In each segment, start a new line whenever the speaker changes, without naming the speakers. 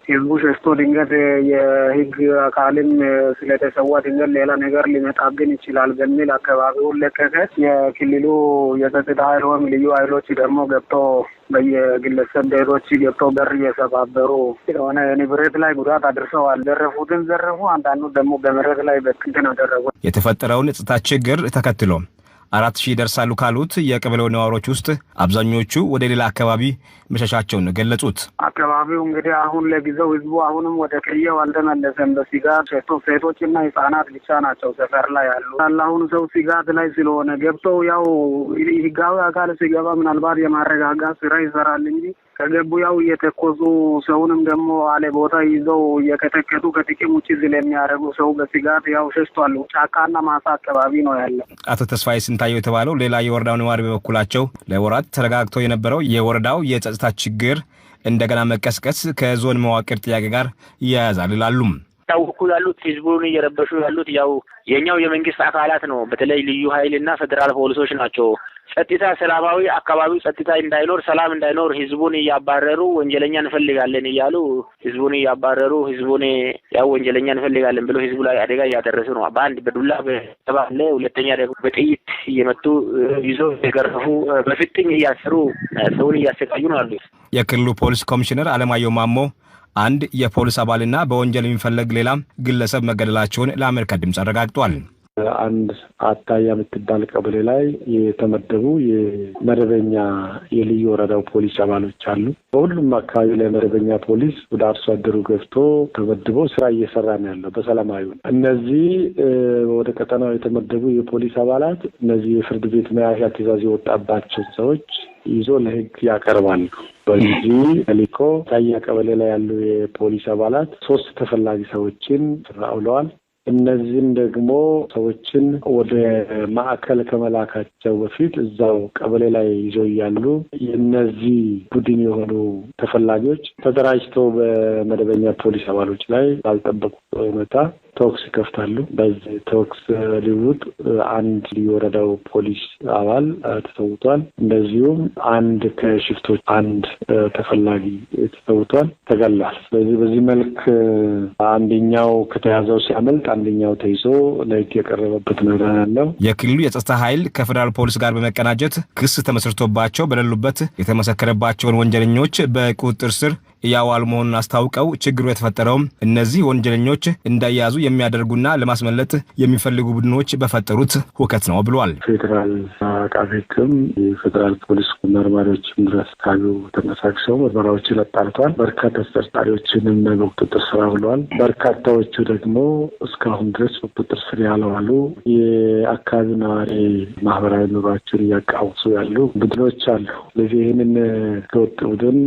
ህዝቡ ሸሽቶ ድንገት የህግ አካልም ስለተሰዋ ድንገት ሌላ ነገር ሊመጣብን ይችላል በሚል አካባቢውን ለቀቀ። የክልሉ የጸጥታ ኃይል ወይም ልዩ ኃይሎች ደግሞ ገብቶ በየግለሰብ ቤቶች ገብቶ በር እየሰባበሩ የሆነ ንብረት ላይ ጉዳት አድርሰዋል። ዘረፉትን ዘረፉ፣ አንዳንዱ ደግሞ በመሬት ላይ በትንትን አደረጉ።
የተፈጠረውን የጸጥታ ችግር ተከትሎ 4000 ይደርሳሉ ካሉት የቀበሌው ነዋሪዎች ውስጥ አብዛኞቹ ወደ ሌላ አካባቢ መሸሻቸውን ገለጹት።
አካባቢው እንግዲህ አሁን ለጊዜው ህዝቡ አሁንም ወደ ቀየው አልተመለሰም። በስጋት ሴቶችና ህጻናት ብቻ ናቸው ሰፈር ላይ ያሉ። አሁን ሰው ስጋት ላይ ስለሆነ ገብተው ያው ህጋዊ አካል ሲገባ ምናልባት የማረጋጋት ስራ ይሰራል እንጂ ከገቡ ያው እየተኮሱ ሰውንም ደግሞ አለ ቦታ ይዘው እየከተከቱ ከጥቅም ውጭ ስለሚያደርጉ ሰው በስጋት ያው ሸሽቷል። ጫካና ማሳ አካባቢ ነው ያለው።
አቶ ተስፋዬ ስንታየው የተባለው ሌላ የወረዳው ነዋሪ በበኩላቸው ለወራት ተረጋግቶ የነበረው የወረዳው የጸጥታ ችግር እንደገና መቀስቀስ ከዞን መዋቅር ጥያቄ ጋር ይያያዛል ይላሉ።
ታውቁ ያሉት ህዝቡን እየረበሹ ያሉት ያው የኛው የመንግስት አካላት ነው። በተለይ ልዩ ኃይልና ፌደራል ፖሊሶች ናቸው። ጸጥታ ሰላማዊ አካባቢው ጸጥታ እንዳይኖር ሰላም እንዳይኖር ህዝቡን እያባረሩ ወንጀለኛ እንፈልጋለን እያሉ ህዝቡን እያባረሩ ህዝቡን ያው ወንጀለኛ እንፈልጋለን ብሎ ህዝቡ ላይ አደጋ እያደረሱ ነው። በአንድ በዱላ በተባለ ሁለተኛ ደግሞ በጥይት እየመቱ ይዞ የገረፉ በፍጥኝ እያሰሩ ሰውን እያሰቃዩ ነው ያሉት።
የክልሉ ፖሊስ ኮሚሽነር አለማየሁ ማሞ አንድ የፖሊስ አባልና በወንጀል የሚፈለግ ሌላ ግለሰብ መገደላቸውን ለአሜሪካ ድምጽ አረጋግጧል።
አንድ አታያ የምትባል ቀበሌ ላይ የተመደቡ የመደበኛ የልዩ ወረዳው ፖሊስ አባሎች አሉ። በሁሉም አካባቢ ላይ መደበኛ ፖሊስ ወደ አርሶ አደሩ ገብቶ ተመድቦ ስራ እየሰራ ነው ያለው በሰላማዊ። እነዚህ ወደ ቀጠናው የተመደቡ የፖሊስ አባላት እነዚህ የፍርድ ቤት መያዣ ትዕዛዝ የወጣባቸው ሰዎች ይዞ ለህግ ያቀርባሉ። በዚህ ሊኮ ታያ ቀበሌ ላይ ያሉ የፖሊስ አባላት 3 ተፈላጊ ሰዎችን አውለዋል። እነዚህም ደግሞ ሰዎችን ወደ ማዕከል ከመላካቸው በፊት እዛው ቀበሌ ላይ ይዘው ያሉ የነዚህ ቡድን የሆኑ ተፈላጊዎች ተደራጅተው በመደበኛ ፖሊስ አባሎች ላይ ባልጠበቁት ሁኔታ ተኩስ ይከፍታሉ። በዚህ ተኩስ ልውውጥ አንድ የወረዳው ፖሊስ አባል ተሰውቷል። እንደዚሁም አንድ ከሽፍቶች አንድ ተፈላጊ ተሰውቷል፣ ተገሏል። ስለዚህ በዚህ መልክ አንደኛው ከተያዘው ሲያመልጥ አንደኛው ተይዞ ለህግ የቀረበበት ነው ያለው።
የክልሉ የጸጥታ ኃይል ከፌደራል ፖሊስ ጋር በመቀናጀት ክስ ተመስርቶባቸው በሌሉበት የተመሰከረባቸውን ወንጀለኞች በቁጥጥር ስር ያዋሉ መሆኑን አስታውቀው ችግሩ የተፈጠረው እነዚህ ወንጀለኞች እንዳያዙ የሚያደርጉና ለማስመለጥ የሚፈልጉ ቡድኖች በፈጠሩት ሁከት ነው ብሏል።
ፌደራል አቃቤ ሕግም የፌደራል ፖሊስ መርማሪዎችም ድረስ ታዩ ተንቀሳቅሰው ምርመራዎችን አጣርተዋል። በርካታ ተጠርጣሪዎችንም በቁጥጥር ስር አውለዋል። በርካታዎቹ ደግሞ እስካሁን ድረስ በቁጥጥር ስር ያልዋሉ የአካባቢ ነዋሪ ማህበራዊ ኑሯቸውን እያቃወሱ ያሉ ቡድኖች አሉ። ስለዚህ ይህንን ከወጥ ቡድን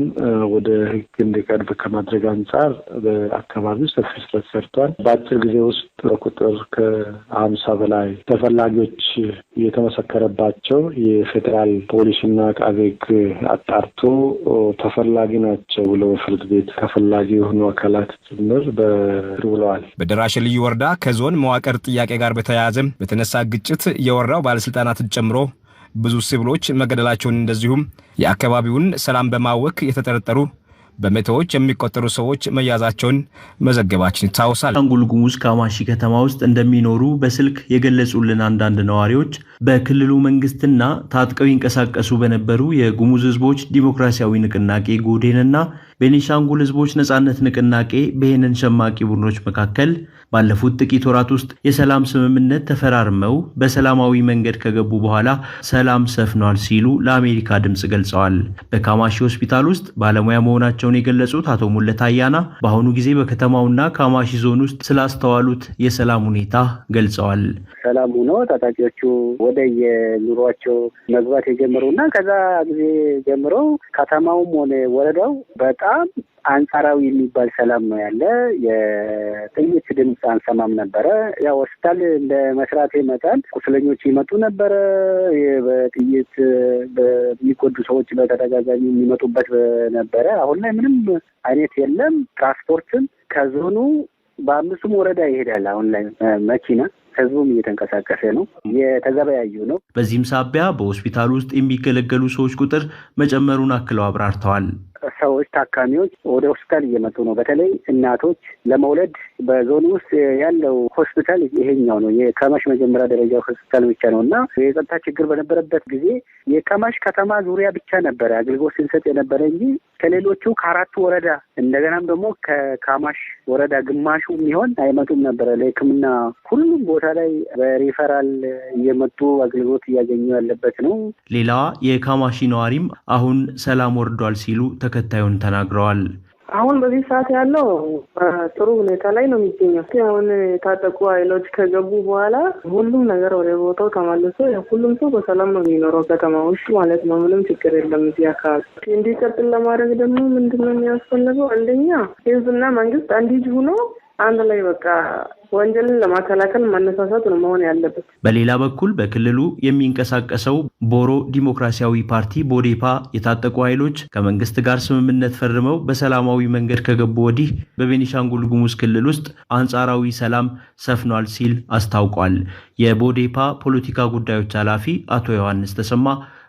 ወደ ህግ እንዲቀርብ ከማድረግ አንጻር በአካባቢው ሰፊ ስራ ሰርቷል። በአጭር ጊዜ ውስጥ በቁጥር ከ50 በላይ ተፈላጊዎች የተመሰከረባቸው የፌዴራል ፖሊስና አቃቤ ሕግ አጣርቶ ተፈላጊ ናቸው ብለው ፍርድ ቤት ተፈላጊ የሆኑ አካላት ጭምር በስር ውለዋል።
በደራሼ ልዩ ወረዳ ከዞን መዋቅር ጥያቄ ጋር በተያያዘ በተነሳ ግጭት የወረዳው ባለስልጣናትን ጨምሮ ብዙ ሲቪሎች መገደላቸውን እንደዚሁም የአካባቢውን ሰላም በማወክ የተጠረጠሩ በመቶዎች የሚቆጠሩ ሰዎች መያዛቸውን መዘገባችን ይታወሳል።
ቤኒሻንጉል ጉሙዝ ካማሺ ከተማ ውስጥ እንደሚኖሩ በስልክ የገለጹልን አንዳንድ ነዋሪዎች በክልሉ መንግስትና ታጥቀው ይንቀሳቀሱ በነበሩ የጉሙዝ ህዝቦች ዲሞክራሲያዊ ንቅናቄ ጎዴንና ቤኒሻንጉል ህዝቦች ነጻነት ንቅናቄ በሄነን ሸማቂ ቡድኖች መካከል ባለፉት ጥቂት ወራት ውስጥ የሰላም ስምምነት ተፈራርመው በሰላማዊ መንገድ ከገቡ በኋላ ሰላም ሰፍኗል ሲሉ ለአሜሪካ ድምጽ ገልጸዋል። በካማሺ ሆስፒታል ውስጥ ባለሙያ መሆናቸውን የገለጹት አቶ ሙለት አያና በአሁኑ ጊዜ በከተማውና ካማሺ ዞን ውስጥ ስላስተዋሉት የሰላም ሁኔታ ገልጸዋል።
ሰላም ሆኖ ታጣቂዎቹ ወደ የኑሯቸው መግባት የጀመሩና ከዛ ጊዜ ጀምሮ ከተማውም ሆነ ወረዳው በጣም አንጻራዊ የሚባል ሰላም ነው ያለ። የጥይት ድምፅ አንሰማም ነበረ። ያው ሆስፒታል እንደ መስራት መጠን ቁስለኞች ይመጡ ነበረ። በጥይት በሚጎዱ ሰዎች በተደጋጋሚ የሚመጡበት ነበረ። አሁን ላይ ምንም አይነት የለም። ትራንስፖርትም ከዞኑ በአምስቱም ወረዳ ይሄዳል። አሁን ላይ መኪና ህዝቡም እየተንቀሳቀሰ ነው፣ የተገበያዩ ነው።
በዚህም ሳቢያ በሆስፒታል ውስጥ የሚገለገሉ ሰዎች ቁጥር መጨመሩን አክለው አብራርተዋል።
ሰዎች ታካሚዎች ወደ ሆስፒታል እየመጡ ነው። በተለይ እናቶች ለመውለድ በዞኑ ውስጥ ያለው ሆስፒታል ይሄኛው ነው። የከማሽ መጀመሪያ ደረጃ ሆስፒታል ብቻ ነው እና የጸጥታ ችግር በነበረበት ጊዜ የከማሽ ከተማ ዙሪያ ብቻ ነበረ አገልግሎት ስንሰጥ የነበረ እንጂ ከሌሎቹ ከአራቱ ወረዳ እንደገናም ደግሞ ከካማሽ ወረዳ ግማሹ የሚሆን አይመጡም ነበረ ለሕክምና። ሁሉም ቦታ ላይ በሪፈራል እየመጡ አገልግሎት እያገኙ ያለበት ነው።
ሌላዋ የካማሺ ነዋሪም አሁን ሰላም ወርዷል ሲሉ ተከታዩን ተናግረዋል።
አሁን በዚህ ሰዓት ያለው ጥሩ ሁኔታ ላይ ነው የሚገኘው። አሁን የታጠቁ ኃይሎች ከገቡ በኋላ ሁሉም ነገር ወደ ቦታው ተመልሶ ሁሉም ሰው በሰላም ነው የሚኖረው ከተማ ውስጥ ማለት ነው። ምንም ችግር የለም እዚህ አካባቢ። እንዲቀጥል ለማድረግ ደግሞ ምንድነው የሚያስፈልገው? አንደኛ ህዝብና መንግስት አንድ እጅ ሆኖ አንድ ላይ በቃ ወንጀልን ለማከላከል መነሳሳት ነው መሆን ያለበት።
በሌላ በኩል በክልሉ የሚንቀሳቀሰው ቦሮ ዲሞክራሲያዊ ፓርቲ ቦዴፓ የታጠቁ ኃይሎች ከመንግስት ጋር ስምምነት ፈርመው በሰላማዊ መንገድ ከገቡ ወዲህ በቤኒሻንጉል ጉሙዝ ክልል ውስጥ አንጻራዊ ሰላም ሰፍኗል ሲል አስታውቋል። የቦዴፓ ፖለቲካ ጉዳዮች ኃላፊ አቶ ዮሐንስ ተሰማ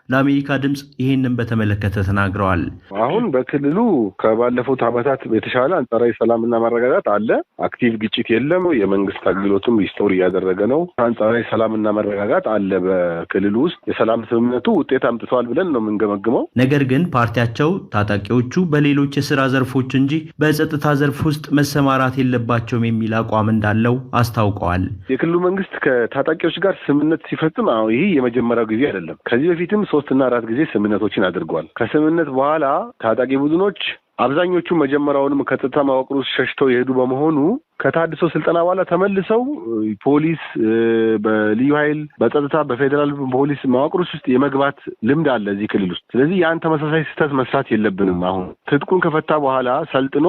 ለአሜሪካ ድምጽ ይህንን በተመለከተ ተናግረዋል።
አሁን በክልሉ ከባለፉት ዓመታት የተሻለ አንጻራዊ ሰላምና መረጋጋት አለ። አክቲቭ ግጭት የለም። የመንግስት አገልግሎቱም ሪስቶር እያደረገ ነው። አንጻራዊ ሰላምና መረጋጋት አለ በክልሉ ውስጥ። የሰላም ስምምነቱ ውጤት አምጥተዋል ብለን ነው የምንገመግመው።
ነገር ግን ፓርቲያቸው ታጣቂዎቹ በሌሎች የስራ ዘርፎች እንጂ በጸጥታ ዘርፍ ውስጥ መሰማራት የለባቸውም የሚል አቋም እንዳለው አስታውቀዋል።
የክልሉ መንግስት ከታጣቂዎች ጋር ስምምነት ሲፈጽም ይህ የመጀመሪያው ጊዜ አይደለም። ከዚህ በፊትም 3 እና 4 ጊዜ ስምምነቶችን አድርጓል። ከስምምነት በኋላ ታጣቂ ቡድኖች አብዛኞቹ መጀመሪያውንም ከጸጥታ መዋቅር ውስጥ ሸሽተው የሄዱ በመሆኑ ከታድሶ ስልጠና በኋላ ተመልሰው ፖሊስ፣ በልዩ ኃይል፣ በጸጥታ በፌዴራል ፖሊስ መዋቅር ውስጥ የመግባት ልምድ አለ እዚህ ክልል ውስጥ። ስለዚህ ያን ተመሳሳይ ስህተት መስራት የለብንም። አሁን ትጥቁን ከፈታ በኋላ ሰልጥኖ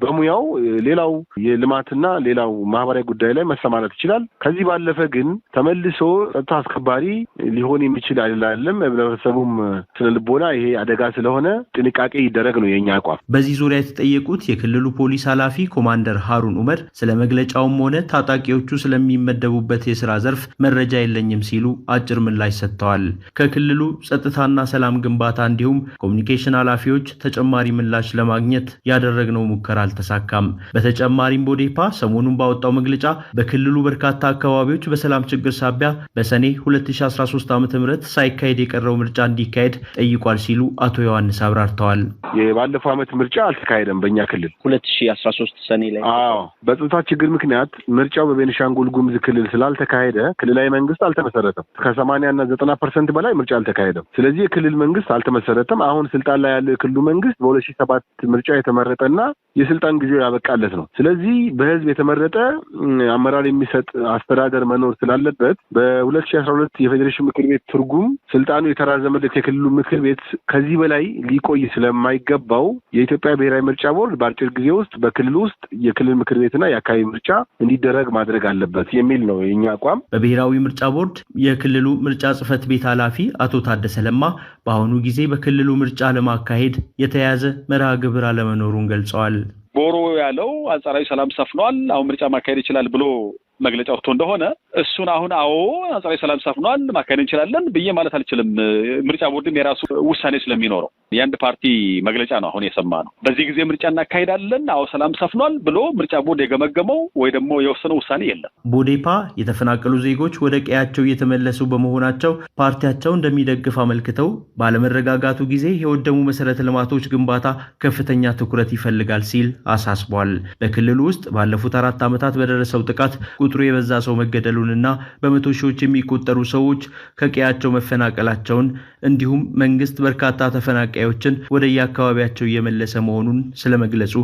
በሙያው ሌላው የልማትና ሌላው ማህበራዊ ጉዳይ ላይ መሰማራት ይችላል። ከዚህ ባለፈ ግን ተመልሶ ጸጥታ አስከባሪ ሊሆን የሚችል አይደለም። ህብረተሰቡም ስነልቦና ይሄ አደጋ ስለሆነ ጥንቃቄ ይደረግ ነው የኛ አቋም።
በዚህ ዙሪያ የተጠየቁት የክልሉ ፖሊስ ኃላፊ ኮማንደር ሃሩን ኡመር ስለ መግለጫውም ሆነ ታጣቂዎቹ ስለሚመደቡበት የስራ ዘርፍ መረጃ የለኝም ሲሉ አጭር ምላሽ ሰጥተዋል። ከክልሉ ጸጥታና ሰላም ግንባታ እንዲሁም ኮሚኒኬሽን ኃላፊዎች ተጨማሪ ምላሽ ለማግኘት ያደረግነው ሙከራ አልተሳካም። በተጨማሪም ቦዴፓ ሰሞኑን ባወጣው መግለጫ በክልሉ በርካታ አካባቢዎች በሰላም ችግር ሳቢያ በሰኔ 2013 ዓ.ም ሳይካሄድ የቀረው ምርጫ እንዲካሄድ ጠይቋል ሲሉ አቶ ዮሐንስ አብራርተዋል።
የባለፈው ዓመት ምርጫ አልተካሄደም በእኛ ክልል
2013 ሰኔ ላይ
በጸጥታ ችግር ምክንያት ምርጫው በቤኒሻንጉል ጉሙዝ ክልል ስላልተካሄደ ክልላዊ መንግስት አልተመሰረተም። ከ80 እና 90% በላይ ምርጫ አልተካሄደም። ስለዚህ የክልል መንግስት አልተመሰረተም። አሁን ስልጣን ላይ ያለው የክልሉ መንግስት በ2007 ምርጫ የተመረጠና የስልጣን ጊዜው ያበቃለት ነው። ስለዚህ በህዝብ የተመረጠ አመራር የሚሰጥ አስተዳደር መኖር ስላለበት በ2012 የፌዴሬሽን ምክር ቤት ትርጉም ስልጣኑ የተራዘመለት የክልሉ ምክር ቤት ከዚህ በላይ ሊቆይ ስለማይገባው የኢትዮጵያ ብሔራዊ ምርጫ ቦርድ በአጭር ጊዜ ውስጥ በክልሉ ውስጥ የክልል ምክር ቤትና የአካባቢ ምርጫ እንዲደረግ ማድረግ አለበት የሚል ነው የኛ አቋም።
በብሔራዊ ምርጫ ቦርድ የክልሉ ምርጫ ጽህፈት ቤት ኃላፊ አቶ ታደሰ ለማ በአሁኑ ጊዜ በክልሉ ምርጫ ለማካሄድ የተያዘ መርሃ ግብር አለመኖሩን ገልጸዋል።
ቦሮ ያለው አንጻራዊ ሰላም ሰፍኗል፣ አሁን ምርጫ ማካሄድ ይችላል ብሎ መግለጫ ወጥቶ እንደሆነ እሱን አሁን አንጻራዊ ሰላም ሰፍኗል ማካሄድ እንችላለን ብዬ ማለት አልችልም። ምርጫ ቦርድም የራሱ ውሳኔ ስለሚኖረው የአንድ ፓርቲ መግለጫ ነው አሁን የሰማነው። በዚህ ጊዜ ምርጫ እናካሄዳለን ሰላም ሰፍኗል ብሎ ምርጫ ቦርድ የገመገመው ወይ ደግሞ የወሰነው ውሳኔ የለም።
ቦዴፓ የተፈናቀሉ ዜጎች ወደ ቀያቸው እየተመለሱ በመሆናቸው ፓርቲያቸው እንደሚደግፍ አመልክተው ባለመረጋጋቱ ጊዜ የወደሙ መሰረተ ልማቶች ግንባታ ከፍተኛ ትኩረት ይፈልጋል ሲል አሳስቧል። በክልሉ ውስጥ ባለፉት 4 ዓመታት በደረሰው ጥቃት ቁጥሩ የበዛ ሰው መገደሉንና በመቶ ሺዎች የሚቆጠሩ ሰዎች ከቀያቸው መፈናቀላቸውን እንዲሁም መንግስት በርካታ ተፈናቃዮችን ወደ የአካባቢያቸው እየመለሰ መሆኑን ስለመግለጹ